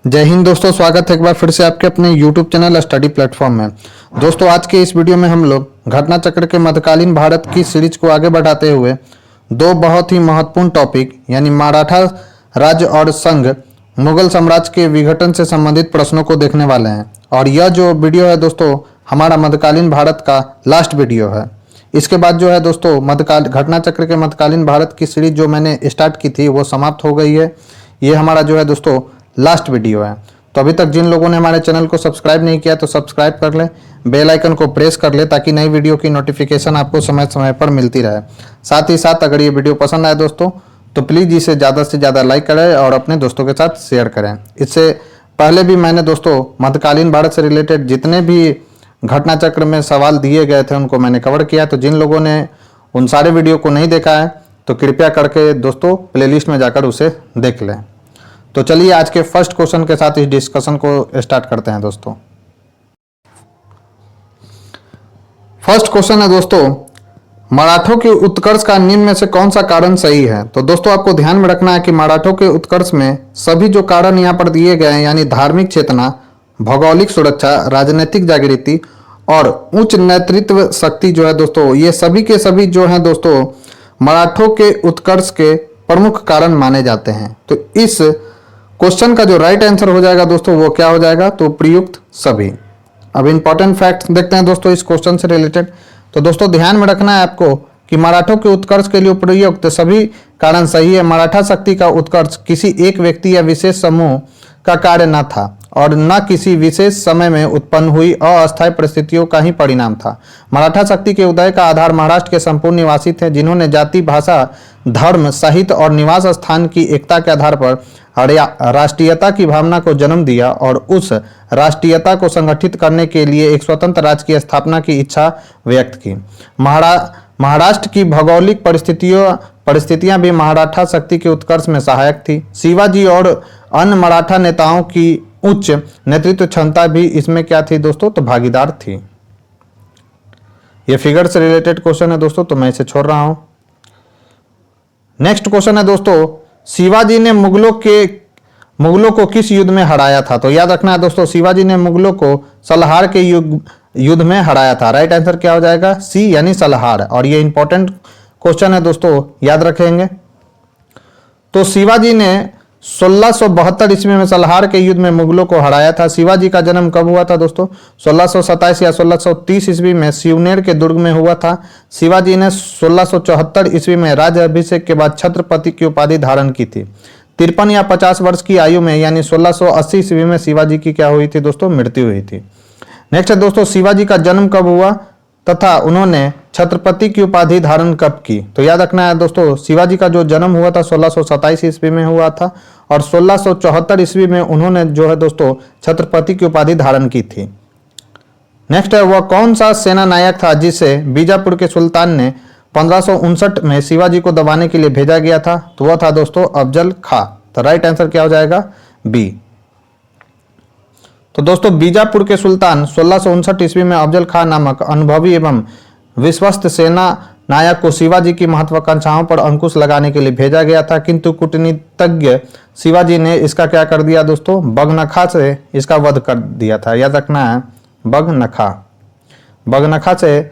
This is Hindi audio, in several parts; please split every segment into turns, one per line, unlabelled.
जय हिंद दोस्तों, स्वागत है एक बार फिर से आपके अपने YouTube चैनल स्टडी प्लेटफॉर्म में। दोस्तों आज के इस वीडियो में हम लोग घटना चक्र के मध्यकालीन भारत की सीरीज को आगे बढ़ाते हुए दो बहुत ही महत्वपूर्ण टॉपिक यानी मराठा राज्य और संघ मुगल साम्राज्य के विघटन से संबंधित प्रश्नों को देखने वाले हैं। और यह जो वीडियो है दोस्तों हमारा मध्यकालीन भारत का लास्ट वीडियो है। इसके बाद जो है दोस्तों घटना चक्र के मध्यकालीन भारत की सीरीज जो मैंने स्टार्ट की थी वो समाप्त हो गई है। ये हमारा जो है दोस्तों लास्ट वीडियो है। तो अभी तक जिन लोगों ने हमारे चैनल को सब्सक्राइब नहीं किया तो सब्सक्राइब कर लें, बेल आइकन को प्रेस कर लें ताकि नई वीडियो की नोटिफिकेशन आपको समय समय पर मिलती रहे। साथ ही साथ अगर ये वीडियो पसंद आए दोस्तों तो प्लीज़ इसे ज़्यादा से ज़्यादा लाइक करें और अपने दोस्तों के साथ शेयर करें। इससे पहले भी मैंने दोस्तों मध्यकालीन भारत से रिलेटेड जितने भी घटना चक्र में सवाल दिए गए थे उनको मैंने कवर किया। तो जिन लोगों ने उन सारे वीडियो को नहीं देखा है तो कृपया करके दोस्तों प्लेलिस्ट में जाकर उसे देख लें। तो चलिए आज के फर्स्ट क्वेश्चन के साथ इस डिस्कशन को स्टार्ट करते हैं दोस्तों। फर्स्ट क्वेश्चन है दोस्तों, मराठों के उत्कर्ष का निम्न में से कौन सा कारण सही है। तो दोस्तों आपको ध्यान में रखना है कि मराठों के उत्कर्ष में सभी जो कारण यहाँ पर दिए गए हैं यानी धार्मिक चेतना, भौगोलिक सुरक्षा, राजनीतिक जागृति और उच्च नेतृत्व शक्ति जो है दोस्तों, ये सभी के सभी जो है दोस्तों मराठों के उत्कर्ष के प्रमुख कारण माने जाते हैं। तो इस क्वेश्चन का जो राइट आंसर हो जाएगा दोस्तों वो क्या हो जाएगा, तो प्रयुक्त सभी। अब इंपॉर्टेंट फैक्ट्स देखते हैं दोस्तों इस क्वेश्चन से रिलेटेड। तो दोस्तों ध्यान में रखना है आपको कि मराठों के उत्कर्ष के लिए प्रयुक्त सभी कारण सही है। मराठा शक्ति का उत्कर्ष किसी एक व्यक्ति या विशेष समूह का कार्य न था और न किसी विशेष समय में उत्पन्न हुई अस्थायी परिस्थितियों का ही परिणाम था। मराठा शक्ति के उदय का आधार महाराष्ट्र के संपूर्ण निवासी थे जिन्होंने जाति, भाषा, धर्म, साहित्य और निवास स्थान की एकता के आधार पर राष्ट्रीयता की भावना को जन्म दिया और उस राष्ट्रीयता को संगठित करने के लिए एक स्वतंत्र राज्य की स्थापना की इच्छा व्यक्त की। महाराष्ट्र की भौगोलिक परिस्थितियां भी मराठा शक्ति के उत्कर्ष में सहायक थी। शिवाजी और अन्य मराठा नेताओं की उच्च नेतृत्व क्षमता भी इसमें क्या थी दोस्तों, तो भागीदार थी। ये फिगर से रिलेटेड क्वेश्चन है दोस्तों, तो मैं इसे छोड़ रहा हूं। नेक्स्ट क्वेश्चन है दोस्तों, शिवाजी ने मुगलों को किस युद्ध में हराया था। तो याद रखना है दोस्तों शिवाजी ने मुगलों को सलहार के युद्ध में हराया था। राइट आंसर क्या हो जाएगा, सी यानी सलहार। और ये इंपॉर्टेंट क्वेश्चन है दोस्तों, याद रखेंगे। तो शिवाजी ने 1672 ईस्वी में सलहार के युद्ध में मुगलों को हराया था। शिवाजी का जन्म कब हुआ था दोस्तों, 1627 या 1630 ईस्वी में शिवनेर के दुर्ग में हुआ था। शिवाजी ने 1674 ईस्वी में राज्य अभिषेक के बाद छत्रपति की उपाधि धारण की थी। 53 या 50 वर्ष की आयु में यानी 1680 ईस्वी में शिवाजी की क्या हुई थी दोस्तों, मृत्यु हुई थी। नेक्स्ट है दोस्तों, शिवाजी का जन्म कब हुआ तथा उन्होंने छत्रपति की उपाधि धारण कब की। तो याद रखना है दोस्तों शिवाजी का जो जन्म हुआ था 1627 ईस्वी में हुआ था और 1674 ईस्वी में उन्होंने जो है दोस्तों छत्रपति की उपाधि धारण की थी। नेक्स्ट है, वह कौन सा सेना नायक था जिसे बीजापुर के सुल्तान ने 1559 में शिवाजी को दबाने के लिए भेजा गया था। तो वह था दोस्तों अफजल खां। तो राइट आंसर क्या हो जाएगा, बी। तो दोस्तों बीजापुर के सुल्तान 1659 ईस्वी में अफजल खां नामक अनुभवी एवं विश्वस्त सेना नायक को शिवाजी की महत्वाकांक्षाओं पर अंकुश लगाने के लिए भेजा गया था, किंतु कूटनीतिज्ञ शिवाजी ने इसका क्या कर दिया दोस्तों, बगनखा से इसका वध कर दिया था। याद रखना है बगनखा से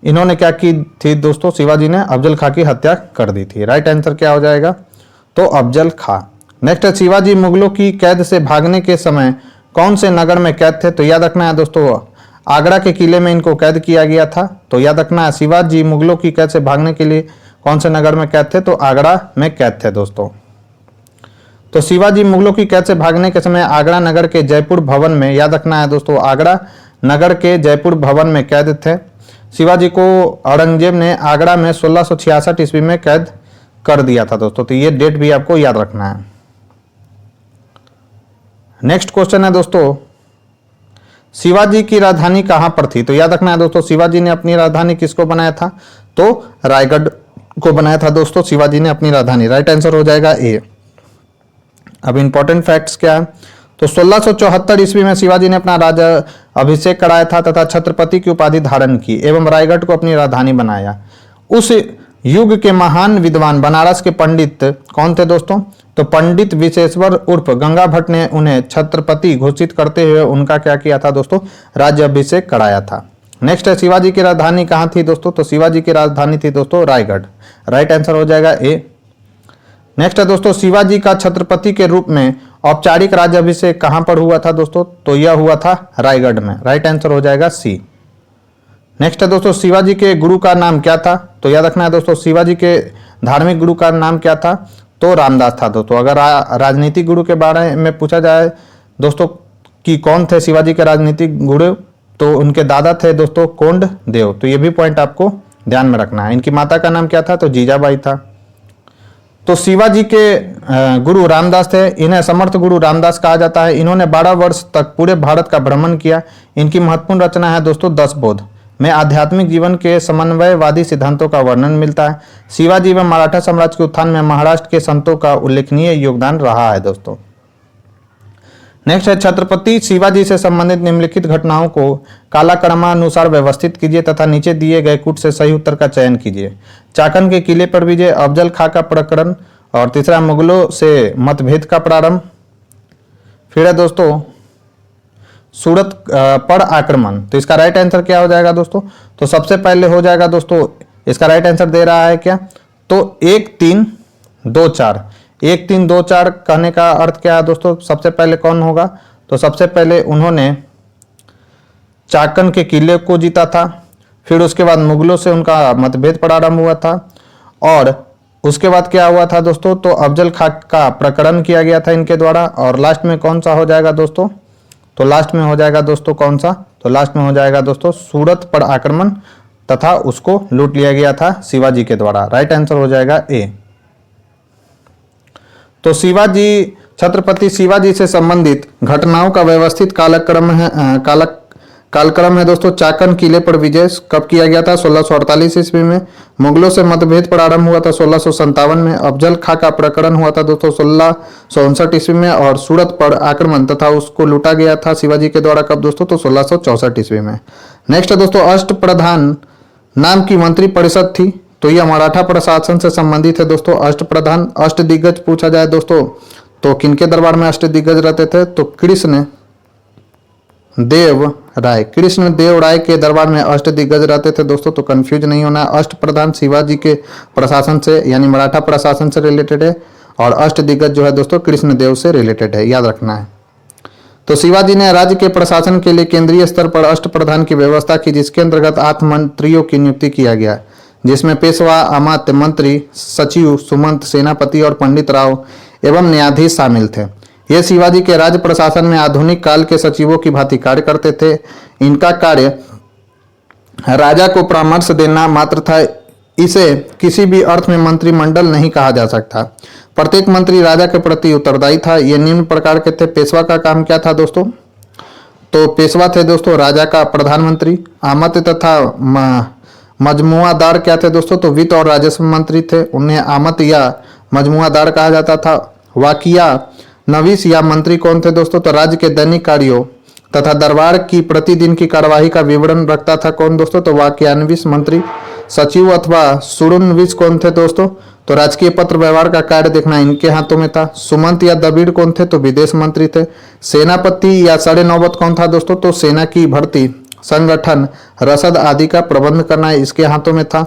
इन्होंने क्या की थी दोस्तों, शिवाजी ने अफजल खां की हत्या कर दी थी। राइट आंसर क्या हो जाएगा, तो अफजल खां। नेक्स्ट है, शिवाजी मुगलों की कैद से भागने के समय कौन से नगर में कैद थे। तो याद रखना है दोस्तों आगरा के किले में इनको कैद किया गया था। तो याद रखना है शिवाजी मुगलों की कैद से भागने के लिए कौन से नगर में कैद थे, तो आगरा में कैद थे दोस्तों। तो शिवाजी मुगलों की कैद से भागने के समय आगरा नगर के जयपुर भवन में, याद रखना है दोस्तों आगरा नगर के जयपुर भवन में कैद थे। शिवाजी को औरंगजेब ने आगरा में 1666 ईस्वी में कैद कर दिया था दोस्तों। तो ये डेट भी आपको याद रखना है। नेक्स्ट क्वेश्चन है दोस्तों, शिवाजी की राजधानी कहां पर थी। तो याद रखना है दोस्तों शिवाजी ने अपनी राजधानी किसको बनाया था, तो रायगढ़ को बनाया था दोस्तों शिवाजी ने अपनी राजधानी। राइट आंसर हो जाएगा ए। अब इंपॉर्टेंट फैक्ट्स क्या है, तो 1674 ईस्वी में शिवाजी ने अपना राज्य अभिषेक कराया था तथा छत्रपति की उपाधि धारण की एवं रायगढ़ को अपनी राजधानी बनाया। उस युग के महान विद्वान बनारस के पंडित कौन थे दोस्तों? तो पंडित विशेश्वर उर्फ गंगा भट्ट ने उन्हें छत्रपति घोषित करते हुए उनका क्या किया था दोस्तों? राज्याभिषेक कराया था। नेक्स्ट है, शिवाजी की राजधानी कहाँ थी दोस्तों? तो शिवाजी की राजधानी थी दोस्तों रायगढ़। राइट आंसर हो जाएगा ए। नेक्स्ट है दोस्तों, शिवाजी का छत्रपति के रूप में औपचारिक राज्याभिषेक कहां पर हुआ था दोस्तों? तो यह हुआ था रायगढ़ में। राइट आंसर हो जाएगा सी। नेक्स्ट है दोस्तों, शिवाजी के गुरु का नाम क्या था? तो याद रखना है दोस्तों, शिवाजी के धार्मिक गुरु का नाम क्या था? तो रामदास था दोस्तों। अगर राजनीतिक गुरु के बारे में पूछा जाए दोस्तों कि कौन थे शिवाजी के राजनीतिक गुरु, तो उनके दादा थे दोस्तों कोंड देव। तो ये भी पॉइंट आपको ध्यान में रखना है। इनकी माता का नाम क्या था? तो जीजाबाई था। तो शिवाजी के गुरु रामदास थे। इन्हें समर्थ गुरु रामदास कहा जाता है। इन्होंने 12 वर्ष तक पूरे भारत का भ्रमण किया। इनकी महत्वपूर्ण रचना है दोस्तों 10 बोध में आध्यात्मिक जीवन के समन्वयवादी सिद्धांतों का वर्णन मिलता है। शिवाजी व मराठा साम्राज्य के उत्थान में महाराष्ट्र के संतों का उल्लेखनीय योगदान रहा है दोस्तों। नेक्स्ट है, छत्रपति शिवाजी से संबंधित निम्नलिखित घटनाओं को कालक्रमानुसार व्यवस्थित कीजिए तथा नीचे दिए गए कूट से सही उत्तर का चयन कीजिए। चाकन के किले पर विजय, अफजल खां का प्रकरण, और तीसरा मुगलों से मतभेद का प्रारंभ। फिर है दोस्तों सूरत पर आक्रमण। तो इसका राइट आंसर क्या हो जाएगा दोस्तों? तो सबसे पहले हो जाएगा दोस्तों, इसका राइट आंसर दे रहा है क्या? तो 1-3-2-4। 1-3-2-4 कहने का अर्थ क्या है दोस्तों? सबसे पहले कौन होगा? तो सबसे पहले उन्होंने चाकन के किले को जीता था। फिर उसके बाद मुगलों से उनका मतभेद प्रारंभ हुआ था, और उसके बाद क्या हुआ था दोस्तों? तो अफजल खां का प्रकरण किया गया था इनके द्वारा। और लास्ट में कौन सा हो जाएगा दोस्तों? तो लास्ट में हो जाएगा दोस्तों कौन सा? तो लास्ट में हो जाएगा दोस्तों सूरत पर आक्रमण, तथा उसको लूट लिया गया था शिवाजी के द्वारा। राइट आंसर हो जाएगा ए। तो शिवाजी, छत्रपति शिवाजी से संबंधित घटनाओं का व्यवस्थित कालक्रम है दोस्तों। चाकन किले पर विजय कब किया गया था? 1648 ईस्वी में। मुगलों से मतभेद प्रारंभ हुआ था 1657 में। अफजल खां का प्रकरण हुआ था दोस्तों 1659 ईस्वी में। और सूरत पर आक्रमण तथा उसको लूटा गया था शिवाजी के द्वारा कब दोस्तों? तो 1664 ईस्वी में। नेक्स्ट है दोस्तों, अष्टप्रधान नाम की मंत्री परिषद थी। तो यह मराठा प्रशासन से संबंधित है दोस्तों। अष्टप्रधान, अष्टदिग्गज पूछा जाए दोस्तों तो किनके दरबार में अष्टदिग्गज रहते थे? तो कृष्ण देव राय के दरबार में अष्टदिग्गज रहते थे दोस्तों। तो कंफ्यूज नहीं होना। अष्टप्रधान शिवाजी के प्रशासन से यानी मराठा प्रशासन से रिलेटेड है, और अष्टदिग्गज जो है दोस्तों कृष्ण देव से रिलेटेड है, याद रखना है। तो शिवाजी ने राज्य के प्रशासन के लिए केंद्रीय स्तर पर अष्टप्रधान की व्यवस्था की, जिसके अंतर्गत 8 मंत्रियों की नियुक्ति किया गया, जिसमें पेशवा, अमात्य, मंत्री, सचिव, सुमंत, सेनापति और पंडित राव एवं न्यायाधीश शामिल थे। ये शिवाजी के राज्य प्रशासन में आधुनिक काल के सचिवों की भांति कार्य करते थे। इनका कार्य राजा को परामर्श देना मात्र था। इसे किसी भी अर्थ में मंत्रिमंडल नहीं कहा जा सकता। प्रत्येक मंत्री राजा के प्रति उत्तरदायी था। ये निम्न प्रकार के थे। पेशवा का काम क्या था दोस्तों? तो पेशवा थे दोस्तों राजा का प्रधानमंत्री। आमत तथा मजमुआदार क्या थे दोस्तों? तो वित्त और राजस्व मंत्री थे। उन्हें आमत या मजमुआदार कहा जाता था। वाकिया नवीस या मंत्री कौन थे दोस्तों? तो राज्य के दैनिक कार्यों तथा दरबार की प्रतिदिन की कार्यवाही का विवरण रखता था कौन दोस्तों? तो वाक्यान्विस मंत्री। सचिव अथवा सुरुन्विस कौन थे दोस्तों? तो राजकीय पत्र व्यवहार का कार्य देखना इनके हाथों में था। सुमंत या दबीड़ कौन थे? तो विदेश मंत्री थे। सेनापति या साढ़े नौबत कौन था दोस्तों? तो सेना की भर्ती, संगठन, रसद आदि का प्रबंध करना इसके हाथों में था।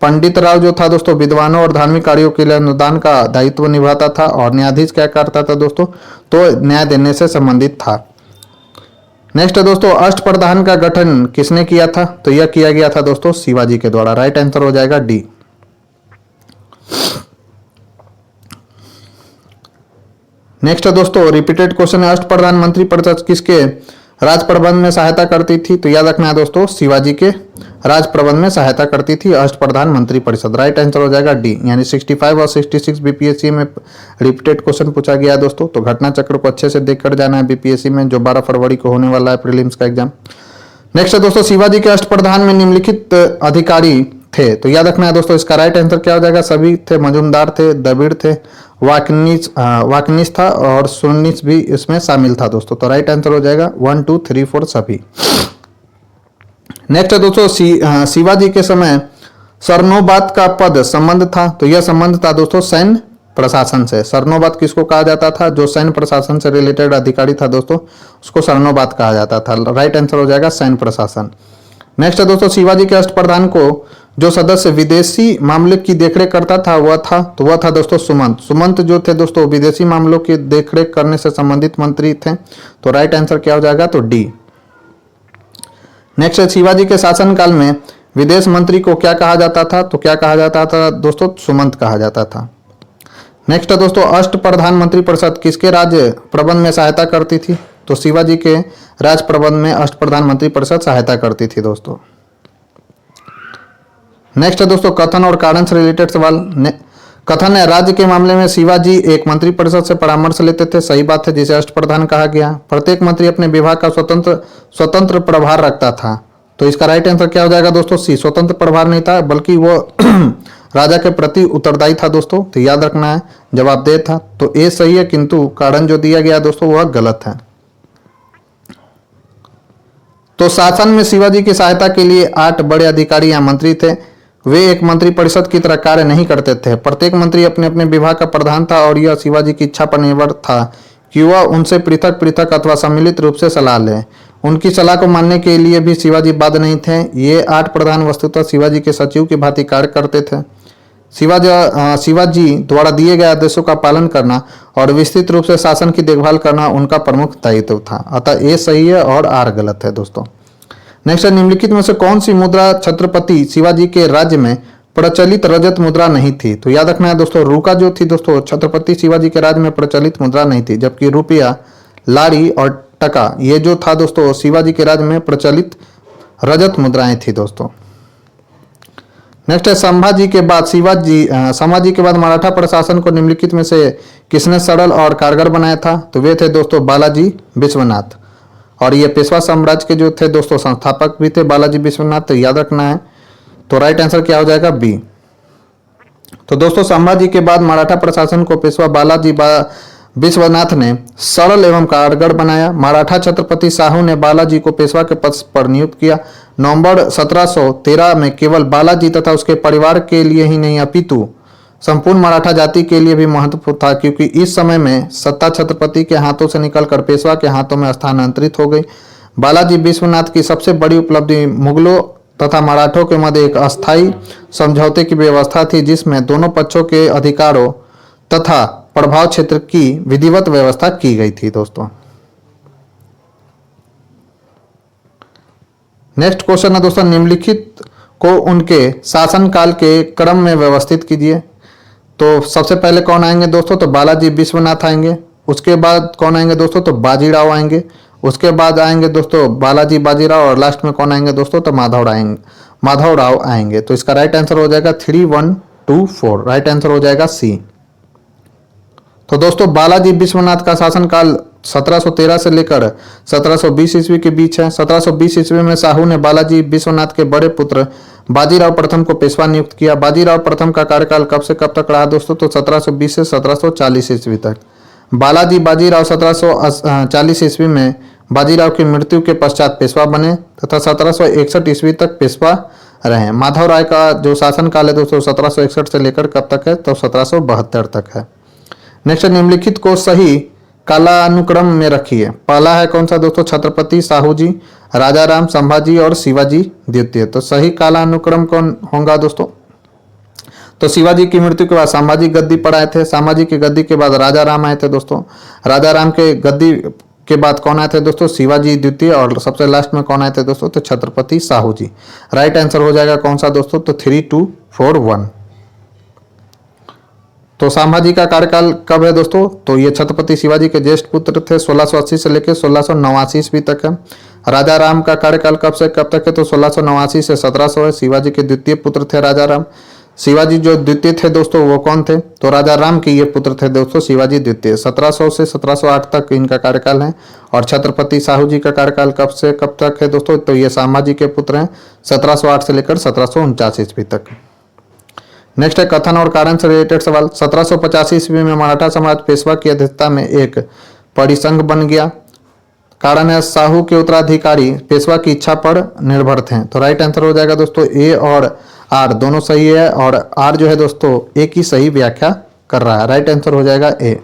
पंडित राव जो था दोस्तों विद्वानों और धार्मिक कार्यों के लिए अनुदान का दायित्व निभाता था। और न्यायाधीश क्या करता था दोस्तों? तो न्याय देने से संबंधित था। नेक्स्ट है दोस्तों, अष्टप्रधान का गठन किसने किया था? तो यह किया गया था दोस्तों शिवाजी के द्वारा। राइट आंसर हो जाएगा डी। नेक्स्ट है दोस्तों, रिपीटेड क्वेश्चन है, अष्टप्रधान मंत्री परिषद किसके राज प्रबंध में सहायता करती थी? तो याद रखना है दोस्तों शिवाजी के राज प्रबंध में सहायता करती थी अष्टप्रधान मंत्री परिषद। राइट आंसर हो जाएगा डी। यानी 65 और 66 बीपीएससी में रिपीटेड क्वेश्चन पूछा गया दोस्तों। तो घटना चक्र को अच्छे से देखकर जाना है बीपीएससी में, जो 12 फरवरी को होने वाला है प्रीलिम्स का एग्जाम। नेक्स्ट है दोस्तों, शिवाजी के अष्टप्रधान में निम्नलिखित अधिकारी थे। तो याद रखना है दोस्तों इसका राइट आंसर क्या हो जाएगा? सभी थे। मजूमदार थे, दबीड़ थे, वाकनीस था, और सुन्नीस भी इसमें शामिल था दोस्तों। तो राइट आंसर हो जाएगा 1 2 3 4 सभी। नेक्स्ट है दोस्तों, शिवाजी के समय सरनोबात का पद संबंध था, तो यह संबंध था दोस्तों सैन्य प्रशासन से। सरनोबात किसको कहा जाता था? जो सैन्य प्रशासन से रिलेटेड अधिकारी था दोस्तों, उसको सरनोबात कहा जाता था। राइट आंसर हो जाएगा सैन्य प्रशासन। नेक्स्ट है दोस्तों, शिवाजी के अष्टप्रधान को जो सदस्य विदेशी मामले की देखरेख करता था वह था दोस्तों सुमंत। सुमंत जो थे दोस्तों विदेशी मामलों की देखरेख करने से संबंधित मंत्री थे। तो राइट आंसर क्या हो जाएगा? तो डी। नेक्स्ट है, शिवाजी के शासनकाल में विदेश मंत्री को क्या कहा जाता था? तो क्या कहा जाता था दोस्तों? सुमंत कहा जाता था। नेक्स्ट है दोस्तों, अष्ट प्रधान मंत्री परिषद किसके राज्य प्रबंध में सहायता करती थी? तो शिवाजी के राज प्रबंध में अष्ट प्रधान मंत्री परिषद सहायता करती थी दोस्तों। नेक्स्ट है दोस्तों, कथन और कारण से रिलेटेड सवाल। कथन है, राज्य के मामले में शिवाजी एक मंत्री परिषद से परामर्श लेते थे। सही बात है, जिसे अष्ट प्रधान कहा गया। प्रत्येक मंत्री अपने विभाग का स्वतंत्र प्रभार रखता था। तो इसका राइट आंसर क्या हो जाएगा दोस्तों? सी। स्वतंत्र प्रभार नहीं था, बल्कि वो राजा के प्रति उत्तरदायी था दोस्तों। तो याद रखना है, जवाब दे था। तो ए सही है, किंतु कारण जो दिया गया दोस्तों वह गलत है। तो शासन में शिवाजी की सहायता के लिए 8 बड़े अधिकारी या मंत्री थे। वे एक मंत्री परिषद की तरह कार्य नहीं करते थे। प्रत्येक मंत्री अपने अपने विभाग का प्रधान था और यह शिवाजी की इच्छा पर निर्भर था कि वह उनसे पृथक पृथक अथवा सम्मिलित रूप से सलाह ले। उनकी सलाह को मानने के लिए भी शिवाजी बाध्य नहीं थे। ये 8 प्रधान वस्तुतः शिवाजी के सचिव की भांति कार्य करते थे। शिवाजी द्वारा दिए गए आदेशों का पालन करना और विस्तृत रूप से शासन की देखभाल करना उनका प्रमुख दायित्व था। अतः ए सही है और आर गलत है दोस्तों। नेक्स्ट है, निम्नलिखित में से कौन सी मुद्रा छत्रपति शिवाजी के राज्य में प्रचलित रजत मुद्रा नहीं थी? तो याद रखना है दोस्तों, रूका जो थी दोस्तों छत्रपति शिवाजी के राज्य में प्रचलित मुद्रा नहीं थी, जबकि रुपया, लाड़ी और टका ये जो था दोस्तों शिवाजी के राज्य में प्रचलित रजत मुद्राएं थी दोस्तों। नेक्स्ट है, संभाजी के बाद मराठा प्रशासन को निम्नलिखित में से किसने सरल और कारगर बनाया था? तो वे थे दोस्तों बालाजी विश्वनाथ। और ये पेशवा साम्राज्य के जो थे दोस्तों संस्थापक भी थे बालाजी विश्वनाथ। तो याद रखना है। तो राइट आंसर क्या हो जाएगा? बी। तो दोस्तों संभाजी के बाद मराठा प्रशासन को पेशवा बालाजी विश्वनाथ ने सरल एवं कारगर बनाया। मराठा छत्रपति शाहू ने बालाजी को पेशवा के पद पर नियुक्त किया। नवंबर 1713 में केवल बालाजी तथा उसके परिवार के लिए ही नहीं अपितु संपूर्ण मराठा जाति के लिए भी महत्वपूर्ण था, क्योंकि इस समय में सत्ता छत्रपति के हाथों से निकलकर पेशवा के हाथों में स्थानांतरित हो गई। बालाजी विश्वनाथ की सबसे बड़ी उपलब्धि मुगलों तथा मराठों के मध्य एक अस्थायी समझौते की व्यवस्था थी, जिसमें दोनों पक्षों के अधिकारों तथा प्रभाव क्षेत्र की विधिवत व्यवस्था की गई थी दोस्तों। नेक्स्ट क्वेश्चन है दोस्तों, निम्नलिखित को उनके शासनकाल के क्रम में व्यवस्थित कीजिए। तो सबसे पहले कौन आएंगे दोस्तों? तो बालाजी विश्वनाथ आएंगे। उसके बाद कौन आएंगे दोस्तों? तो बाजीराव आएंगे। उसके बाद आएंगे दोस्तों बालाजी बाजीराव, और लास्ट में कौन आएंगे दोस्तों? तो माधवराव आएंगे। तो इसका राइट आंसर हो जाएगा 3, 1, 2, 4। राइट आंसर हो जाएगा सी। तो दोस्तों बालाजी विश्वनाथ का शासनकाल 1713 से लेकर 1720 ईस्वी के बीच है। 1720 ईस्वी में शाहू ने बालाजी विश्वनाथ के बड़े पुत्र बाजीराव प्रथम को पेशवा नियुक्त किया। बाजीराव प्रथम का कार्यकाल कब से कब तक रहा दोस्तों? तो 1720 से 1740 ईस्वी तक। बालाजी बाजीराव 1740 ईस्वी में बाजीराव की मृत्यु के पश्चात पेशवा बने तथा 1761 ईस्वी तक पेशवा रहे। माधवराय का जो शासनकाल है दोस्तों 1761 से लेकर कब तक है? तो 1772 तक है। नेक्स्ट, निम्नलिखित को सही कालानुक्रम में रखिए। पहला है कौन सा दोस्तों? छत्रपति साहू जी, राजा राम, संभाजी और शिवाजी द्वितीय। तो सही कालानुक्रम कौन होगा दोस्तों? तो शिवाजी की मृत्यु के बाद संभाजी गद्दी पर आए थे। संभाजी की गद्दी के बाद राजा राम आए थे दोस्तों। राजा राम के गद्दी के बाद कौन आए थे दोस्तों? शिवाजी द्वितीय। और सबसे लास्ट में कौन आए थे दोस्तों? तो छत्रपति साहू जी। राइट आंसर हो जाएगा कौन सा दोस्तों? तो 3, 2, 4, 1। तो संभाजी का कार्यकाल कब है दोस्तों? तो ये छत्रपति शिवाजी के ज्येष्ठ पुत्र थे। 1680 से लेकर 1689 ईस्वी तक है। राजा राम का कार्यकाल कब से कब तक है? तो 1689 से 1700 है। शिवाजी के द्वितीय पुत्र थे राजा राम। शिवाजी जो द्वितीय थे दोस्तों वो कौन थे? तो राजा राम के ये पुत्र थे दोस्तों शिवाजी द्वितीय। 1700 से 1708 तक इनका कार्यकाल है। और छत्रपति साहू जी का कार्यकाल कब से कब तक है दोस्तों? तो ये संभाजी के पुत्र हैं। 1708 से लेकर 1749 ईस्वी तक। नेक्स्ट है कथन और कारण से रिलेटेड सवाल। 1785 ईस्वी में मराठा समाज पेशवा की अध्यक्षता में एक परिसंघ बन गया। कारण है शाहू के उत्तराधिकारी पेशवा की इच्छा पर निर्भर थे। तो राइट आंसर हो जाएगा दोस्तों ए और आर दोनों सही है, और आर जो है दोस्तों ए की सही व्याख्या कर रहा है। राइट आंसर हो जाएगा ए।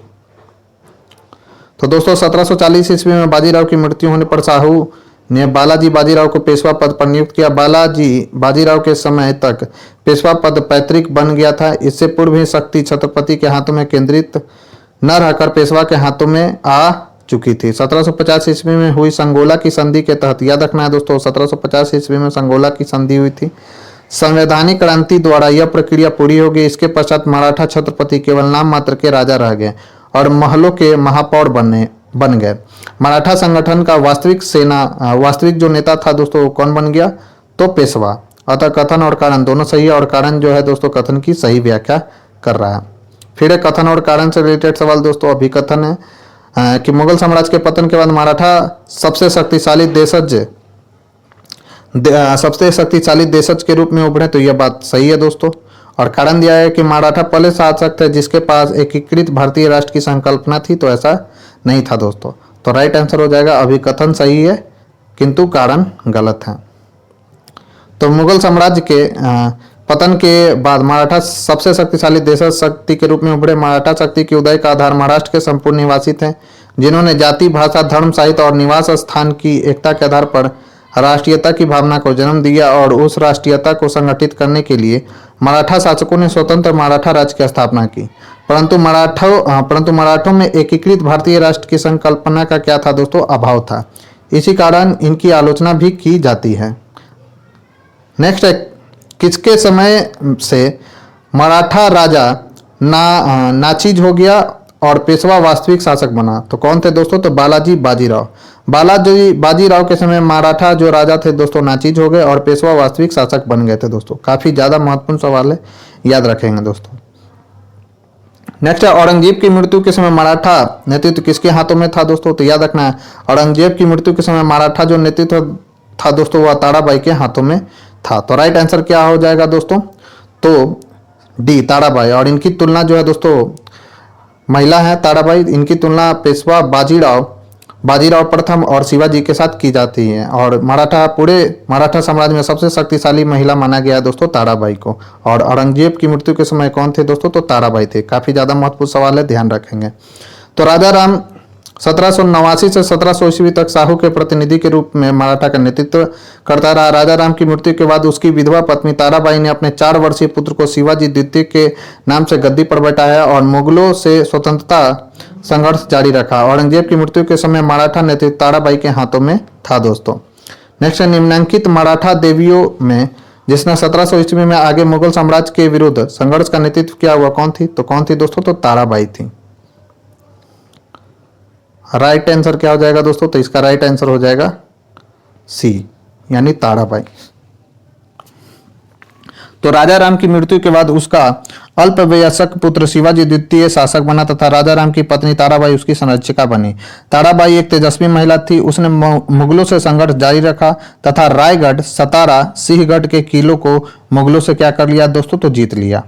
तो दोस्तों 1740 ईस्वी में बाजीराव की मृत्यु होने पर शाहू ने बालाजी बाजीराव को पेशवा पद पर नियुक्त किया। बालाजी बाजीराव के समय तक पेशवा पद पैतृक बन गया था। इससे पूर्व ही शक्ति छत्रपति के हाथों में केंद्रित न रहकर पेशवा के हाथों में आ चुकी थी। 1750 ईस्वी में हुई संगोला की संधि के तहत, याद रखना है दोस्तों 1750 ईस्वी में संगोला की संधि हुई थी। संवैधानिक क्रांति द्वारा यह प्रक्रिया पूरी हो गई। इसके पश्चात मराठा छत्रपति केवल नाम मात्र के राजा रह गए और महलों के महापौर बन गए। मराठा संगठन का वास्तविक जो नेता था दोस्तों कौन बन गया, तो पेशवा। अतः कथन और कारण दोनों सही है, और कारण जो है दोस्तों कथन की सही व्याख्या कर रहा है। फिर एक कथन और कारण से रिलेटेड सवाल दोस्तों। अभी कथन है कि मुगल साम्राज्य के पतन के बाद मराठा सबसे शक्तिशाली देशज के रूप में उभरे। तो यह बात सही है दोस्तों। और कारण दिया है कि मराठा पहले शासक थे जिसके पास एकीकृत भारतीय राष्ट्र की संकल्पना थी, तो ऐसा नहीं था दोस्तों। तो राइट आंसर हो जाएगा अभी कथन सही है किंतु कारण गलत है। तो मुगल साम्राज्य के पतन के बाद मराठा सबसे शक्तिशाली देशज शक्ति के रूप में उभरे। मराठा शक्ति के उदय का आधार महाराष्ट्र के संपूर्ण निवासी थे, जिन्होंने जाति, भाषा, धर्म, साहित्य और निवास स्थान की एकता के आधार पर राष्ट्रीयता की भावना को जन्म दिया, और उस राष्ट्रीयता को संगठित करने के लिए मराठा शासकों ने स्वतंत्र मराठा राज्य की स्थापना की। परंतु मराठों में एकीकृत भारतीय राष्ट्र की संकल्पना का क्या था दोस्तों, अभाव था। इसी कारण इनकी आलोचना भी की जाती है। नेक्स्ट है, किसके समय से मराठा राजा नाचीज हो गया और पेशवा वास्तविक शासक बना? तो कौन थे दोस्तों, तो बालाजी बाजीराव। बालाजी बाजीराव के समय मराठा जो राजा थे दोस्तों नाचीज हो गए और पेशवा वास्तविक शासक बन गए थे दोस्तों। काफी ज्यादा महत्वपूर्ण सवाल है, याद रखेंगे दोस्तों। नेक्स्ट है, औरंगजेब की मृत्यु के समय मराठा नेतृत्व किसके हाथों में था दोस्तों? तो याद रखना है, औरंगजेब की मृत्यु के समय मराठा जो नेतृत्व था दोस्तों वह ताराबाई के हाथों में था। तो राइट आंसर क्या हो जाएगा दोस्तों, तो डी ताराबाई। और इनकी तुलना जो है दोस्तों महिला है ताराबाई, इनकी तुलना पेशवा बाजीराव प्रथम और शिवाजी के साथ की जाती है। और पूरे मराठा साम्राज्य में सबसे शक्तिशाली महिला माना गया है दोस्तों ताराबाई को। और औरंगजेब की मृत्यु के समय कौन थे दोस्तों, तो ताराबाई थे। काफी ज्यादा महत्वपूर्ण सवाल है, ध्यान रखेंगे। तो राजा राम 1789 से 1700 ईस्वी तक शाहू के प्रतिनिधि के रूप में मराठा का नेतृत्व करता रहा। राजा राम की मृत्यु के बाद उसकी विधवा पत्नी ताराबाई ने अपने 4 वर्षीय पुत्र को शिवाजी द्वितीय के नाम से गद्दी पर बैठाया और मुगलों से स्वतंत्रता संघर्ष जारी रखा। औरंगजेब की मृत्यु के समय मराठा नेतृत्व ताराबाई के हाथों में था दोस्तों। नेक्स्ट, निम्नलिखित मराठा देवियों में जिसने 1700 ईस्वी में आगे मुगल साम्राज्य के विरुद्ध संघर्ष का नेतृत्व किया हुआ कौन थी? तो कौन थी दोस्तों, तो ताराबाई थी। राइट आंसर क्या हो जाएगा दोस्तों, तो इसका राइट आंसर हो जाएगा सी यानी ताराबाई। तो राजा राम की मृत्यु के बाद उसका अल्पवयस्क पुत्र शिवाजी द्वितीय शासक बना तथा राजा राम की पत्नी ताराबाई उसकी संरक्षिका बनी। ताराबाई एक तेजस्वी महिला थी। उसने मुगलों से संघर्ष जारी रखा तथा रायगढ़, सतारा, सिंहगढ़ के किलों को मुगलों से क्या कर लिया दोस्तों, तो जीत लिया।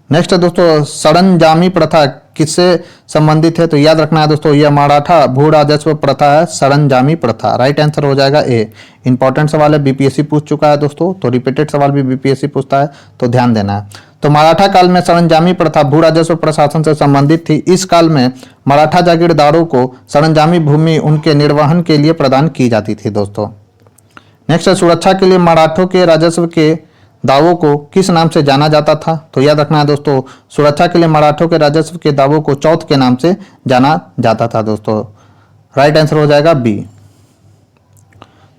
नेक्स्ट है दोस्तों, सरंजामी प्रथा किससे संबंधित है? तो याद रखना है दोस्तों, यह मराठा भू राजस्व प्रथा है, सरंजामी प्रथा। राइट आंसर हो जाएगा ए। इंपॉर्टेंट सवाल है, बीपीएससी पूछ चुका है दोस्तों, तो रिपीटेड सवाल भी बीपीएससी पूछता है, तो ध्यान देना है। तो मराठा काल में सरंजामी प्रथा भू राजस्व प्रशासन से संबंधित थी। इस काल में मराठा जागीरदारों को सरंजामी भूमि उनके निर्वहन के लिए प्रदान की जाती थी दोस्तों। नेक्स्ट है, सुरक्षा के लिए मराठों के राजस्व के दावों को किस नाम से जाना जाता था? तो याद रखना है दोस्तों, सुरक्षा के लिए मराठों के राजस्व के दावों को चौथ के नाम से जाना जाता था दोस्तों। राइट आंसर हो जाएगा बी।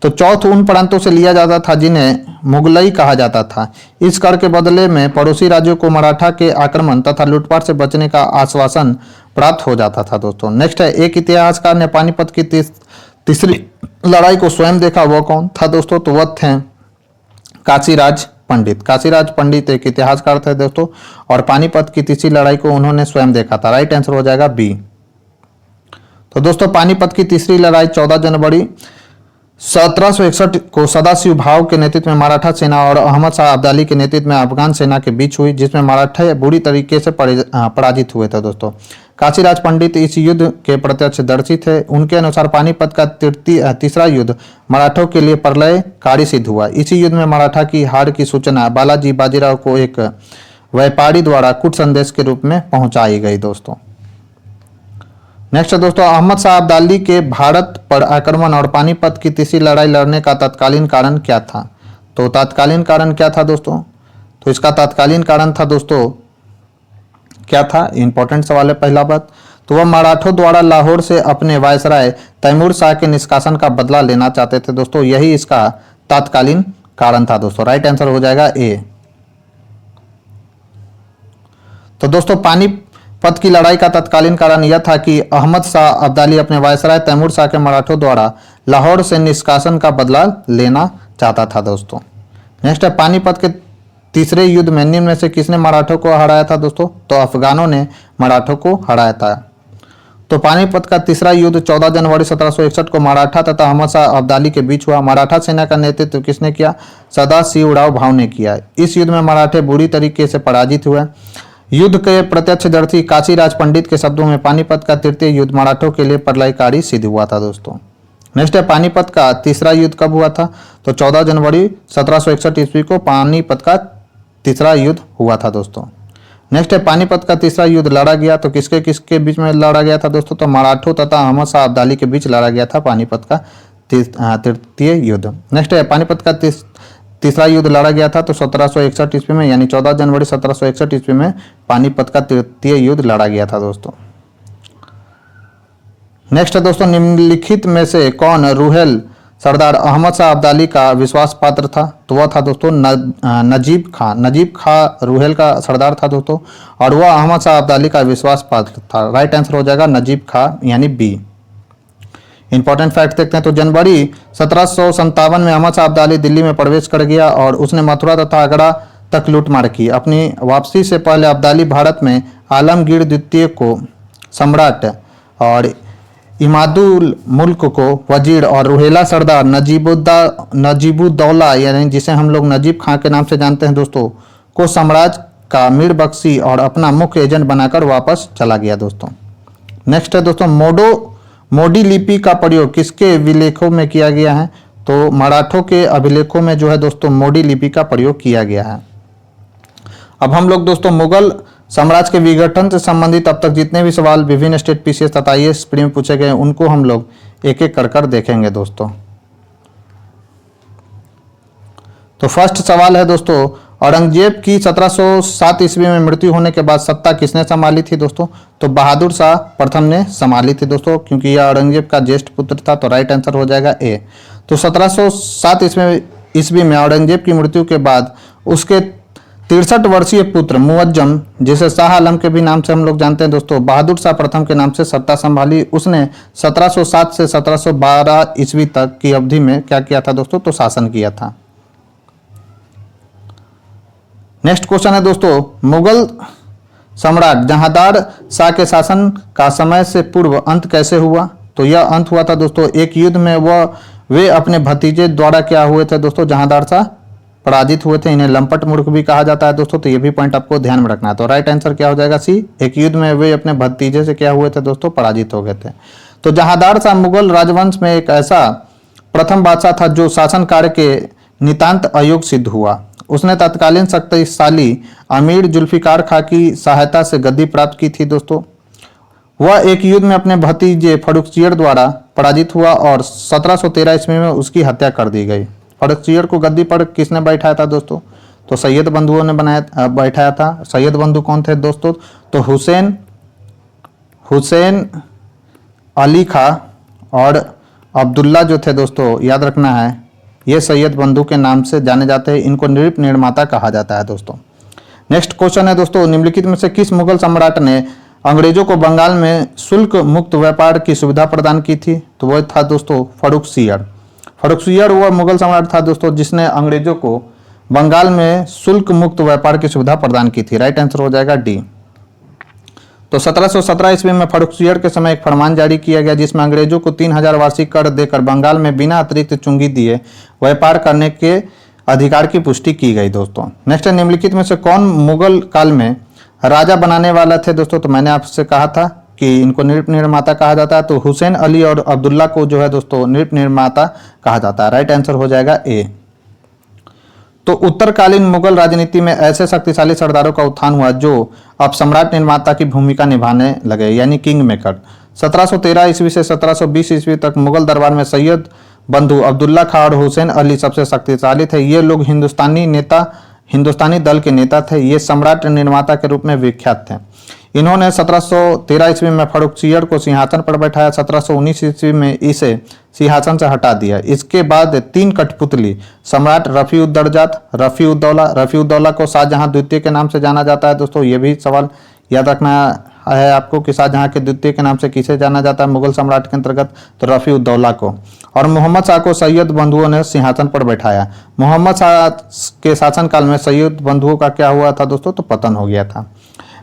तो चौथ उन प्रांतों से लिया जाता था जिन्हें मुगलई कहा जाता था। इस कर के बदले में पड़ोसी राज्यों को मराठा के आक्रमण तथा लूटपाट से बचने का आश्वासन प्राप्त हो जाता था दोस्तों। नेक्स्ट है, एक इतिहासकार ने पानीपत की तीसरी लड़ाई को स्वयं देखा, वो कौन था दोस्तों? तो वह थे काशीराज पंडित। काशीराज पंडित एक इतिहासकार थे दोस्तों, और पानीपत की तीसरी लड़ाई को उन्होंने स्वयं देखा था। राइट आंसर हो जाएगा बी। तो दोस्तों पानीपत की तीसरी लड़ाई 14 जनवरी 1761 को सदाशिव भाव के नेतृत्व में मराठा सेना और अहमद शाह अब्दाली के नेतृत्व में अफगान सेना के बीच हुई, जिसमें मराठा बुरी तरीके से पराजित हुए थे दोस्तों। काशीराज पंडित इस युद्ध के प्रत्यक्षदर्शी थे। उनके अनुसार पानीपत का तीसरा युद्ध मराठों के लिए प्रलयकारी सिद्ध हुआ। इसी युद्ध में मराठा की हार की सूचना बालाजी बाजीराव को एक व्यापारी द्वारा कूट संदेश के रूप में पहुंचाई गई दोस्तों। नेक्स्ट है दोस्तों, अहमद शाह अब्दाली के भारत पर आक्रमण और पानीपत की तीसरी लड़ाई लड़ने का तत्कालीन कारण क्या था? तो तत्कालीन कारण क्या था दोस्तों? तो इसका तत्कालीन कारण था दोस्तों क्या था? इंपॉर्टेंट सवाल है पहला बात। तो वह मराठों द्वारा लाहौर से अपने वायसराय तैमूर शाह के निष्कासन का बदला लेना चाहते थे दोस्तों, यही इसका तत्कालीन कारण था दोस्तों। राइट आंसर हो जाएगा ए। तो दोस्तों पानीपत की लड़ाई का तत्कालीन कारण यह था कि अहमद शाह अब्दाली अपने वायसराय तैमूर शाह के मराठों द्वारा लाहौर से निष्कासन का बदला लेना चाहता था दोस्तों। नेक्स्ट है, पानीपत के तीसरे युद्ध में निम्न में से किसने मराठों को हराया था दोस्तों? तो अफगानों ने मराठों को हराया था। तो पानीपत का तीसरा युद्ध 14 जनवरी 1761 को मराठा तथा अहमद शाह अब्दाली के बीच हुआ। मराठा सेना का नेतृत्व किसने किया? सदाशिवराव भाऊ ने किया। इस युद्ध में मराठे बुरी तरीके से पराजित हुए। युद्ध के प्रत्यक्षदर्शी काशीराज पंडित के शब्दों में पानीपत का तृतीय युद्ध मराठों के लिए प्रलयकारी सिद्ध हुआ था दोस्तों। नेक्स्ट है, पानीपत का तीसरा युद्ध कब हुआ था? तो 14 जनवरी 1761 ईस्वी को पानीपत का तीसरा युद्ध हुआ था दोस्तों। नेक्स्ट है, पानीपत का तीसरा युद्ध लड़ा गया तो किसके किसके बीच में लड़ा गया था दोस्तों? तो मराठों तथा अहमद शाह अब्दाली के बीच लड़ा गया था पानीपत का तृतीय युद्ध। नेक्स्ट है, पानीपत का तीसरा युद्ध लड़ा गया था तो 1761 ईस्वी में, यानी 14 जनवरी 1761 ईस्वी में पानीपत का तृतीय युद्ध लड़ा गया था दोस्तों। नेक्स्ट है दोस्तों, निम्नलिखित में से कौन रुहेल सरदार अहमद शाह अब्दाली का विश्वास पात्र था? तो वह था दोस्तों नजीब खां। नजीब खां रुहेल का सरदार था दोस्तों और वह अहमद शाह अब्दाली का विश्वास पात्र था। राइट आंसर हो जाएगा नजीब खां यानी बी। इंपॉर्टेंट फैक्ट देखते हैं। तो जनवरी 1757 में अहमद शाह अब्दाली दिल्ली में प्रवेश कर गया और उसने मथुरा तथा आगरा तक लूटमार की। अपनी वापसी से पहले अब्दाली भारत में आलमगीर द्वितीय को सम्राट और इमादुल मुल्क को वजीर और रुहेला सरदार नजीबुद्दौला यानी जिसे हम लोग नजीब खां के नाम से जानते हैं दोस्तों, को साम्राज्य का मीर बख्शी और अपना मुख्य एजेंट बनाकर वापस चला गया दोस्तों। नेक्स्ट है दोस्तों, मोडी लिपि का प्रयोग किसके विलेखों में किया गया है? तो मराठों के अभिलेखों में जो है दोस्तों मोडी लिपि का प्रयोग किया गया है। अब हम लोग दोस्तों मुगल साम्राज्य के विघटन से संबंधित अब तक जितने भी सवाल विभिन्न स्टेट पीसीएस तथा आईएएस प्री में पूछे गए उनको हम लोग एक एक कर देखेंगे दोस्तों। तो फर्स्ट सवाल है दोस्तों, औरंगजेब की 1707 ईस्वी में मृत्यु होने के बाद सत्ता किसने संभाली थी दोस्तों? तो बहादुर शाह प्रथम ने संभाली थी दोस्तों, क्योंकि यह औरंगजेब का ज्येष्ठ पुत्र था। तो राइट आंसर हो जाएगा ए। तो 1707 ईस्वी में औरंगजेब की मृत्यु के बाद उसके 63 वर्षीय पुत्र मुअज्जम, जिसे शाह आलम के भी नाम से हम लोग जानते हैं दोस्तों, बहादुर शाह प्रथम के नाम से सत्ता संभाली। उसने 1707 से 1712 ईस्वी तक की अवधि में क्या किया था दोस्तों? तो शासन किया था। नेक्स्ट क्वेश्चन है दोस्तों, मुगल सम्राट जहांदार शाह के शासन का समय से पूर्व अंत कैसे हुआ? तो यह अंत हुआ था दोस्तों एक युद्ध में वे अपने भतीजे द्वारा क्या हुए थे दोस्तों? जहांदार शाह पराजित हुए थे। इन्हें लंपट मूर्ख भी कहा जाता है दोस्तों, तो ये भी पॉइंट आपको ध्यान में रखना है। तो राइट आंसर क्या हो जाएगा? सी। एक युद्ध में वे अपने भतीजे से क्या हुए थे दोस्तों? पराजित हो गए थे। तो जहांदार शाह मुगल राजवंश में एक ऐसा प्रथम बादशाह था जो शासन कार्य के नितांत अयोग्य सिद्ध हुआ। उसने तत्कालीन शक्तिशाली अमीर जुल्फिकार खां की सहायता से गद्दी प्राप्त की थी दोस्तों। वह एक युद्ध में अपने भतीजे फर्रुखसियर द्वारा पराजित हुआ और 1713 ईस्वी में उसकी हत्या कर दी गई। फर्रुखसियर को गद्दी पर किसने बैठाया था दोस्तों? तो सैयद बंधुओं ने बैठाया था। सैयद बंधु कौन थे दोस्तों? तो हुसैन अली खां और अब्दुल्ला जो थे दोस्तों, याद रखना है, ये सैयद बंधु के नाम से जाने जाते हैं। इनको नृप निर्माता कहा जाता है दोस्तों। नेक्स्ट क्वेश्चन है दोस्तों, निम्नलिखित में से किस मुगल सम्राट ने अंग्रेजों को बंगाल में शुल्क मुक्त व्यापार की सुविधा प्रदान की थी? तो वह था दोस्तों फर्रुखसियर। फर्रुखसियर वह मुगल सम्राट था दोस्तों जिसने अंग्रेजों को बंगाल में शुल्क मुक्त व्यापार की सुविधा प्रदान की थी। राइट आंसर हो जाएगा डी। तो 1717 ईस्वी में फर्रुखसियर के समय एक फरमान जारी किया गया जिसमें अंग्रेजों को 3000 वार्षिक कर देकर बंगाल में बिना अतिरिक्त चुंगी दिए व्यापार करने के अधिकार की पुष्टि की गई दोस्तों। नेक्स्ट, निम्नलिखित में से कौन मुगल काल में राजा बनाने वाला थे दोस्तों? तो मैंने आपसे कहा था कि इनको नृप निर्माता कहा जाता है, तो हुसैन अली और अब्दुल्ला को जो है दोस्तों नृप निर्माता कहा जाता है। राइट आंसर हो जाएगा ए। तो उत्तरकालीन मुगल राजनीति में ऐसे शक्तिशाली सरदारों का उत्थान हुआ जो अब सम्राट निर्माता की भूमिका निभाने लगे, यानी किंग मेकर। 1713 ईस्वी से 1720 ईस्वी तक मुगल दरबार में सैयद बंधु अब्दुल्ला खां और हुसैन अली सबसे शक्तिशाली थे। ये लोग हिंदुस्तानी दल के नेता थे। ये सम्राट निर्माता के रूप में विख्यात थे। इन्होंने 1713 ईस्वी में फर्रुखसियर को सिंहासन पर बैठाया। 1719 ईस्वी में इसे सिंहासन से हटा दिया। इसके बाद 3 कठपुतली सम्राट रफीउद्दौला को शाहजहां द्वितीय के नाम से जाना जाता है। दोस्तों ये भी सवाल याद रखना है आपको कि शाहजहां के द्वितीय के नाम से किसे जाना जाता है मुगल सम्राट के अंतर्गत, तो रफीउद्दौला को। और मोहम्मद शाह को सैयद बंधुओं ने सिंहासन पर बैठाया। मोहम्मद शाह के शासनकाल में सैयद बंधुओं का क्या हुआ था दोस्तों, तो पतन हो गया था।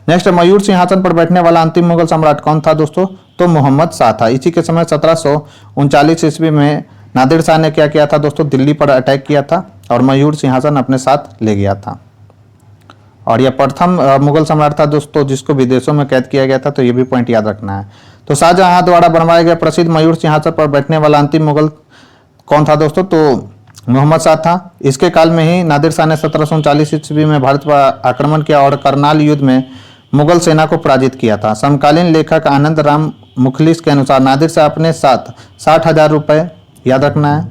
नेक्स्ट, मयूर सिंहासन पर बैठने वाला अंतिम मुगल सम्राट कौन था दोस्तों, तो मोहम्मद शाह था। इसी के समय 1739 ईस्वी में नादिर शाह ने क्या किया था दोस्तों, दिल्ली पर अटैक किया था और मयूर सिंहासन अपने साथ ले गया था। और यह प्रथम मुगल सम्राट था दोस्तों जिसको विदेशों में कैद किया गया था, तो ये भी पॉइंट याद रखना है। तो शाहजहां द्वारा बनवाए गए प्रसिद्ध मयूर सिंहासन पर बैठने वाला अंतिम मुगल कौन था दोस्तों, तो मोहम्मद शाह था। इसके काल में ही नादिर शाह ने 1739 ईस्वी में भारत पर आक्रमण किया और करनाल युद्ध में मुगल सेना को पराजित किया था। समकालीन लेखक आनंद राम मुखलिस के अनुसार नादिर शाह अपने साथ 60,000 रुपये, याद रखना है,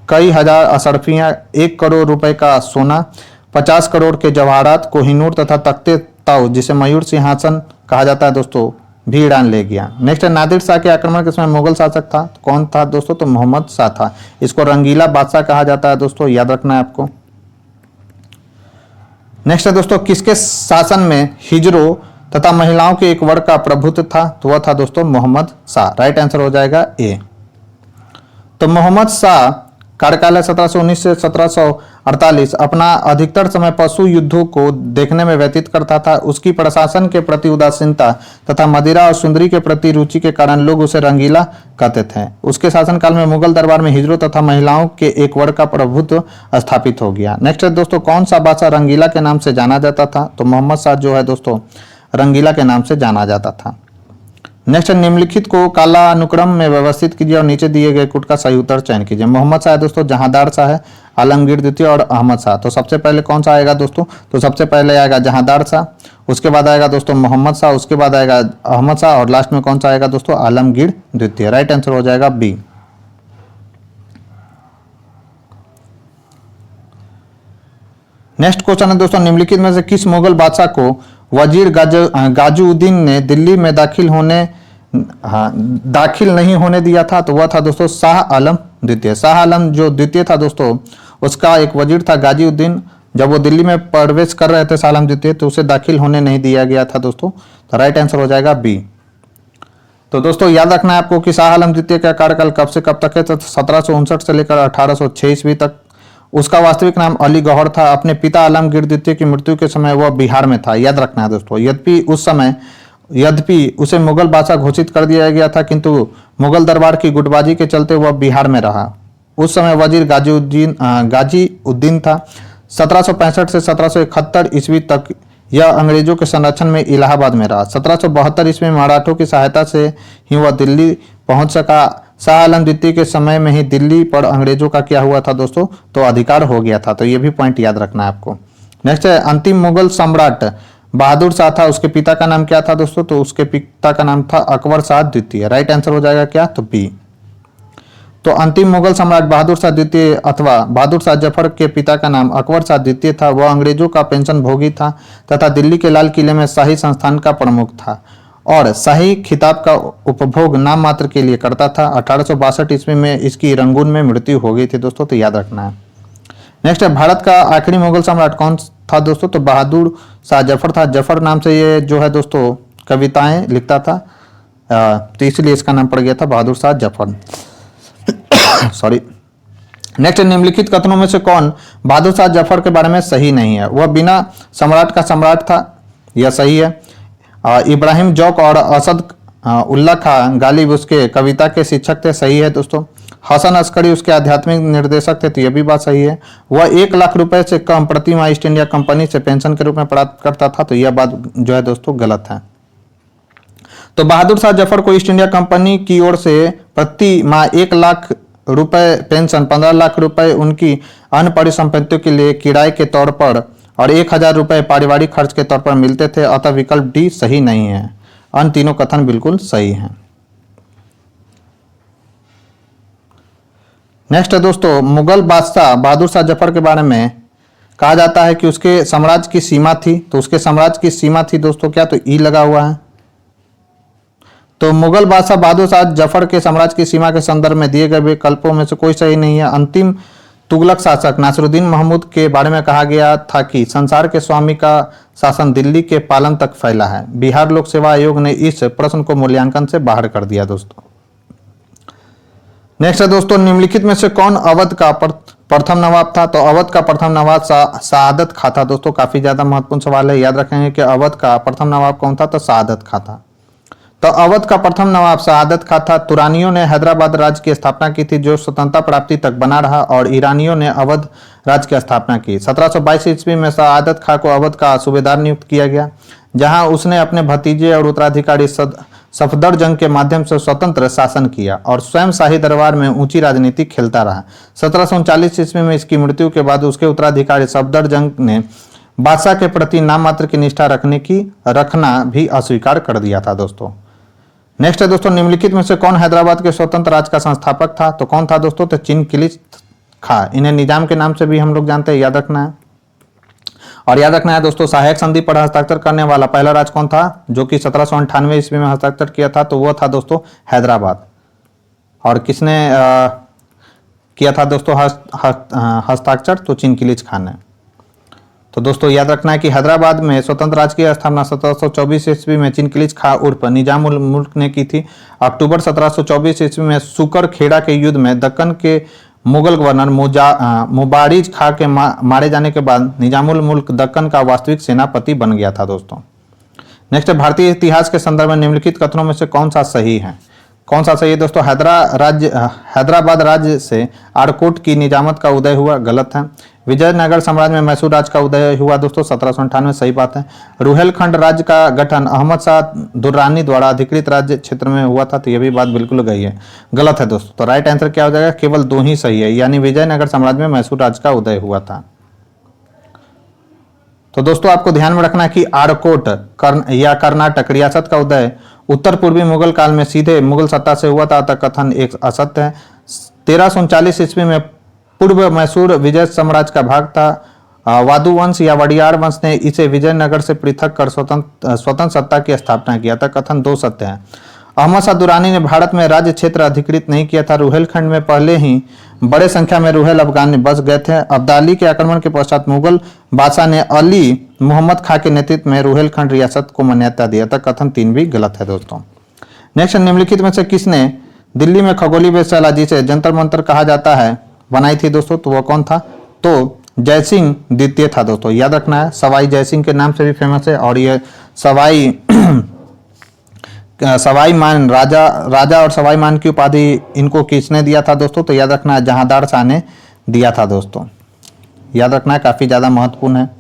कई हजार अशरफियाँ, 1 करोड़ रुपए का सोना, 50 करोड़ के जवाहरात, कोहिनूर तथा तख्ते ताऊ जिसे मयूर सिंहासन कहा जाता है दोस्तों, भी ईरान ले गया। नेक्स्ट, नादिर शाह के आक्रमण के समय मुगल शासक था, कौन था दोस्तों, तो मोहम्मद शाह था। इसको रंगीला बादशाह कहा जाता है दोस्तों, याद रखना है आपको। नेक्स्ट है दोस्तों, किसके शासन में हिजरों तथा महिलाओं के एक वर्ग का प्रभुत्व था, तो वह था दोस्तों मोहम्मद शाह। राइट आंसर हो जाएगा ए। तो मोहम्मद शाह कार्यकाल 1719 से 1748 अपना अधिकतर समय पशु युद्धों को देखने में व्यतीत करता था। उसकी प्रशासन के प्रति उदासीनता तथा मदिरा और सुंदरी के प्रति रुचि के कारण लोग उसे रंगीला कहते थे। उसके शासनकाल में मुगल दरबार में हिजरों तथा महिलाओं के एक वर्ग का प्रभुत्व स्थापित हो गया। नेक्स्ट है दोस्तों, कौन सा बादशाह रंगीला के नाम से जाना जाता था, तो मोहम्मद शाह जो है दोस्तों रंगीला के नाम से जाना जाता था। नेक्स्ट, निम्नलिखित को कालानुक्रम में व्यवस्थित कीजिए और नीचे दिए गए कुट का सही उत्तर चयन कीजिए। मोहम्मद शाह है दोस्तों, जहांदार शाह है, आलमगीर द्वितीय और अहमद शाह। तो सबसे पहले कौन सा आएगा दोस्तों, तो सबसे पहले आएगा जहांदार शाह, उसके बाद आएगा दोस्तों मोहम्मद शाह, उसके बाद आएगा अहमद शाह और लास्ट में कौन सा आएगा दोस्तों, आलमगीर द्वितीय। राइट आंसर हो जाएगा बी। नेक्स्ट क्वेश्चन है दोस्तों, निम्नलिखित में से किस मुगल बादशाह को वजीर गाजुद्दीन ने दिल्ली में दाखिल नहीं होने दिया था, तो वह था दोस्तों शाह आलम द्वितीय। शाह आलम जो द्वितीय था दोस्तों, उसका एक वजीर था गाजीउद्दीन। जब वो दिल्ली में प्रवेश कर रहे थे शाह आलम द्वितीय, तो उसे दाखिल होने नहीं दिया गया था दोस्तों। तो राइट आंसर हो जाएगा बी। तो दोस्तों याद रखना है आपको कि शाह आलम द्वितीय का कार्यकाल कब से कब तक है, तो 1759 से लेकर 1806 ईस्वी तक। उसका वास्तविक नाम अली गौहर था। अपने पिता आलमगीर द्वितीय की मृत्यु के समय वह बिहार में था, याद रखना है दोस्तों। यद्यपि उसे मुगल बादशाह घोषित कर दिया गया था, किंतु मुगल दरबार की गुटबाजी के चलते वह बिहार में रहा। उस समय वजीर गाजीउद्दीन था। 1765 से 1771 ईस्वी तक यह अंग्रेजों के संरक्षण में इलाहाबाद में रहा। 1772 ईस्वी में मराठों की सहायता से ही वह दिल्ली पहुंच सका। शाह आलम द्वितीय के समय में ही दिल्ली पर अंग्रेजों का क्या हुआ था दोस्तों, तो अधिकार हो गया था। तो ये भी पॉइंट याद रखना है आपको। नेक्स्ट है, अंतिम मुगल सम्राट बहादुर शाह था, उसके पिता का नाम क्या था दोस्तों, तो उसके पिता का नाम था अकबर शाह द्वितीय। राइट आंसर हो जाएगा क्या, तो बी। तो अंतिम मुगल सम्राट बहादुर शाह द्वितीय अथवा बहादुर शाह जफर के पिता का नाम अकबर शाह द्वितीय था। वह अंग्रेजों का पेंशन भोगी था तथा दिल्ली के लाल किले में शाही संस्थान का प्रमुख था और शाही खिताब का उपभोग नाम मात्र के लिए करता था। 1862 ईस्वी में इसकी रंगून में मृत्यु हो गई थी दोस्तों, तो याद रखना है। नेक्स्ट है, भारत का आखिरी मुगल सम्राट कौन था दोस्तों, तो बहादुर शाह जफर था। जफर नाम से ये जो है दोस्तों कविताएं लिखता था, तो इसलिए इसका नाम पड़ गया था बहादुर शाह जफर। सॉरी। नेक्स्ट, निम्नलिखित कथनों में से कौन बहादुर शाह जफर के बारे में सही नहीं है। वह बिना सम्राट का सम्राट था, यह सही है। इब्राहिम जौक और असद उल्ला खां गालिब उसके कविता के शिक्षक थे, सही है दोस्तों। हसन अस्करी उसके आध्यात्मिक निर्देशक थे, तो यह भी बात सही है। वह 1 लाख रुपए से कम प्रति माह ईस्ट इंडिया कंपनी से पेंशन के रूप में प्राप्त करता था, तो यह बात जो है दोस्तों गलत है। तो बहादुर शाह जफर को ईस्ट इंडिया कंपनी की ओर से प्रति माह 1 लाख रुपए पेंशन, 15 लाख रुपए उनकी अन्य परिसंपत्तियों के लिए किराए के तौर पर और 1,000 रुपए पारिवारिक खर्च के तौर पर मिलते थे। अतः विकल्प डी सही नहीं है। अन्य तीनों कथन बिल्कुल सही हैं। नेक्स्ट है दोस्तों, मुगल बादशाह बहादुर शाह जफर के बारे में कहा जाता है कि उसके साम्राज्य की सीमा थी। तो उसके साम्राज्य की सीमा थी दोस्तों क्या, तो ई लगा हुआ है। तो मुगल बादशाह बहादुर शाह जफर के साम्राज्य की सीमा के संदर्भ में दिए गए विकल्पों में से कोई सही नहीं है। अंतिम तुगलक शासक नासिरुद्दीन महमूद के बारे में कहा गया था कि संसार के स्वामी का शासन दिल्ली के पालन तक फैला है। बिहार लोक सेवा आयोग ने इस प्रश्न को मूल्यांकन से बाहर कर दिया दोस्तों। नेक्स्ट है दोस्तों, निम्नलिखित में से कौन अवध का प्रथम नवाब था। तो अवध का प्रथम नवाब सआदत खां था दोस्तों। काफी ज्यादा महत्वपूर्ण सवाल है, याद रखेंगे कि अवध का प्रथम नवाब कौन था, तो सआदत खां था। तो अवध का प्रथम नवाब सआदत खां था। तुरानियों ने हैदराबाद राज्य की स्थापना की थी जो स्वतंत्रता प्राप्ति तक बना रहा, और ईरानियों ने अवध राज्य की स्थापना की। 1722 ईस्वी में सआदत खां को अवध का सूबेदार नियुक्त किया गया, जहां उसने अपने भतीजे और उत्तराधिकारी सफदरजंग के माध्यम से स्वतंत्र शासन किया और स्वयं शाही दरबार में ऊंची राजनीति खेलता रहा। 1739 ईस्वी में इसकी मृत्यु के बाद उसके उत्तराधिकारी सफदरजंग ने बादशाह के प्रति नाम मात्र की निष्ठा रखना भी अस्वीकार कर दिया था दोस्तों। नेक्स्ट है दोस्तों, निम्नलिखित में से कौन हैदराबाद के स्वतंत्र राज्य का संस्थापक था। तो कौन था दोस्तों, तो चिनकिलिच खां। इन्हें निजाम के नाम से भी हम लोग जानते हैं, याद रखना है। और याद रखना है दोस्तों, सहायक संधि पर हस्ताक्षर करने वाला पहला राज्य कौन था, जो कि 1798 ईस्वी में हस्ताक्षर किया था, तो वो था दोस्तों हैदराबाद। और किसने किया था दोस्तों हस्ताक्षर, तो चिनकिलिच खां ने। तो दोस्तों याद रखना है कि हैदराबाद में स्वतंत्र राज्य की स्थापना 1724 ईस्वी में चिनकिलिच खां उर्फ निजाम उल मुल्क ने की थी। अक्टूबर 1724 ईस्वी में सुकर खेड़ा के युद्ध में दक्कन के मुगल गवर्नर मुबारिज खां के मारे जाने के बाद निजामुल मुल्क दक्कन का वास्तविक सेनापति बन गया था दोस्तों। नेक्स्ट है, भारतीय इतिहास के संदर्भ में निम्नलिखित कथनों में से कौन सा सही है। कौन सा सही है दोस्तों, हैदराबाद राज्य से आरकोट की निजामत का उदय हुआ, गलत है। विजयनगर साम्राज्य में मैसूर राज्य का उदय हुआ दोस्तों 1798, सही बात है। रुहेलखंड राज्य का गठन अहमद शाह दुर्रानी द्वारा अधिकृत राज्य क्षेत्र में हुआ था, तो यह भी बात बिल्कुल गई है, गलत है दोस्तों। तो राइट आंसर क्या हो जाएगा, केवल 2 ही सही है, यानी विजयनगर साम्राज्य में मैसूर राज्य का उदय हुआ था। तो दोस्तों आपको ध्यान में रखना है कि आरकोट या कर्नाटक रियासत का उदय उत्तर पूर्वी मुगल काल में सीधे मुगल सत्ता से हुआ था, तक कथन एक असत्य है। 1339 ईस्वी में पूर्व मैसूर विजय साम्राज्य का भाग था। वादु वंश या वडियार वंश ने इसे विजयनगर से पृथक कर स्वतंत्र सत्ता की स्थापना किया था, कथन 2 सत्य है। अहमद शाह दुरानी ने भारत में राज्य क्षेत्र अधिकृत नहीं किया था। रुहेलखंड में पहले ही बड़े संख्या में रुहेल अफगान बस गए थे। अब्दाली के आक्रमण के पश्चात मुगल बादशाह ने अली मोहम्मद खां के नेतृत्व में रुहेलखंड रियासत को मान्यता दिया था, कथन 3 भी गलत है दोस्तों। नेक्स्ट, निम्नलिखित में से किसने दिल्ली में खगोलीय वेधशाला जिसे जंतर मंतर कहा जाता है बनाई थी दोस्तों, तो वह कौन था, तो जयसिंह द्वितीय था दोस्तों। याद रखना है, सवाई जयसिंह के नाम से भी फेमस है। और ये सवाई मान राजा और सवाई मान की उपाधि इनको किसने दिया था दोस्तों, तो याद रखना है जहांदार शाह ने दिया था दोस्तों। याद रखना है, काफी ज्यादा महत्वपूर्ण है।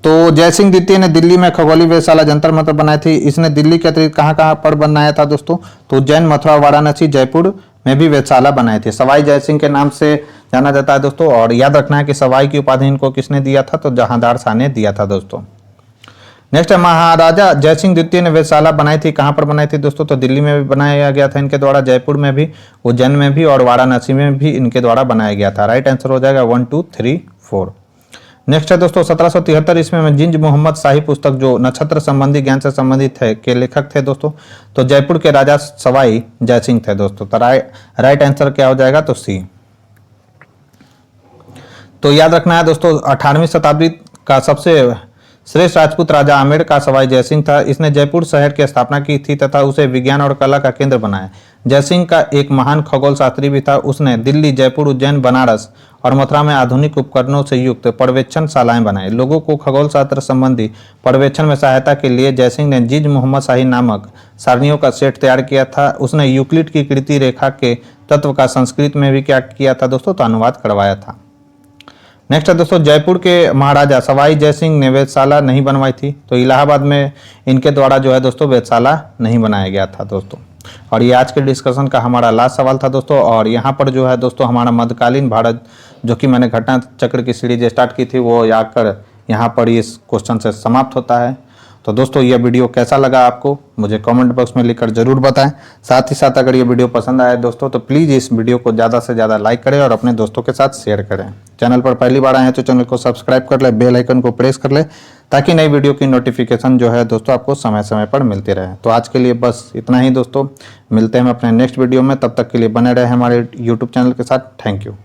तो जयसिंह द्वितीय ने दिल्ली में खगोलीय वेधशाला जंतर मंतर बनाई थी। इसने दिल्ली के अतिरिक्त कहाँ पर बनाया था दोस्तों, तो उज्जैन, मथुरा, वाराणसी, जयपुर में भी वेधशाला बनाए थे। सवाई जयसिंह के नाम से जाना जाता है दोस्तों। और याद रखना है कि सवाई की उपाधि इनको किसने दिया था, तो जहांदार शाह ने दिया था दोस्तों। नेक्स्ट है, महाराजा जयसिंह द्वितीय ने वेधशाला बनाई थी, कहां पर बनाई थी दोस्तों, तो दिल्ली में भी बनाया गया था इनके द्वारा, जयपुर में भी, उज्जैन में भी और वाराणसी में भी इनके द्वारा बनाया गया था। राइट आंसर हो जाएगा 1 2 3 4। नेक्स्ट है दोस्तों, 1773 ईस्वी में जिंज मोहम्मद शाही पुस्तक जो नक्षत्र संबंधी ज्ञान से संबंधित है के लेखक थे दोस्तों, तो जयपुर के राजा सवाई जयसिंह थे दोस्तों। तो राइट आंसर क्या हो जाएगा, तो सी। तो याद रखना है दोस्तों, 18वीं शताब्दी का सबसे श्रेष्ठ राजपूत राजा आमेर का सवाई जयसिंह था। इसने जयपुर शहर की स्थापना की थी तथा उसे विज्ञान और कला का केंद्र बनाया। जयसिंह का एक महान खगोल शास्त्री भी था। उसने दिल्ली, जयपुर, उज्जैन, बनारस और मथुरा में आधुनिक उपकरणों से युक्त पर्यवेक्षण शालाएं बनाई। लोगों को खगोल शास्त्र संबंधी पर्यवेक्षण में सहायता के लिए जयसिंह ने जिंज मोहम्मद शाही नामक सारणियों का सेट तैयार किया था। उसने यूक्लिड की कृति रेखा के तत्व का संस्कृत में भी क्या किया था दोस्तों, तो अनुवाद करवाया था।
नेक्स्ट है दोस्तों, जयपुर के महाराजा सवाई जयसिंह ने वेधशाला नहीं बनवाई थी। तो इलाहाबाद में इनके द्वारा जो है दोस्तों वेधशाला नहीं बनाया गया था दोस्तों। और ये आज के डिस्कशन का हमारा लास्ट सवाल था दोस्तों। और यहाँ पर जो है दोस्तों हमारा मध्यकालीन भारत जो कि मैंने घटना चक्र की सीरीज स्टार्ट की थी वो आकर यहाँ पर इस क्वेश्चन से समाप्त होता है। तो दोस्तों ये वीडियो कैसा लगा आपको मुझे कमेंट बॉक्स में लिखकर जरूर बताएं। साथ ही साथ अगर ये वीडियो पसंद आए दोस्तों तो प्लीज़ इस वीडियो को ज़्यादा से ज़्यादा लाइक करें और अपने दोस्तों के साथ शेयर करें। चैनल पर पहली बार आए हैं तो चैनल को सब्सक्राइब कर ले, बेल आइकन को प्रेस कर ले ताकि नई वीडियो की नोटिफिकेशन जो है दोस्तों आपको समय समय पर मिलती रहे। तो आज के लिए बस इतना ही दोस्तों, मिलते हैं हम अपने नेक्स्ट वीडियो में। तब तक के लिए बने रहे हमारे यूट्यूब चैनल के साथ। Thank you.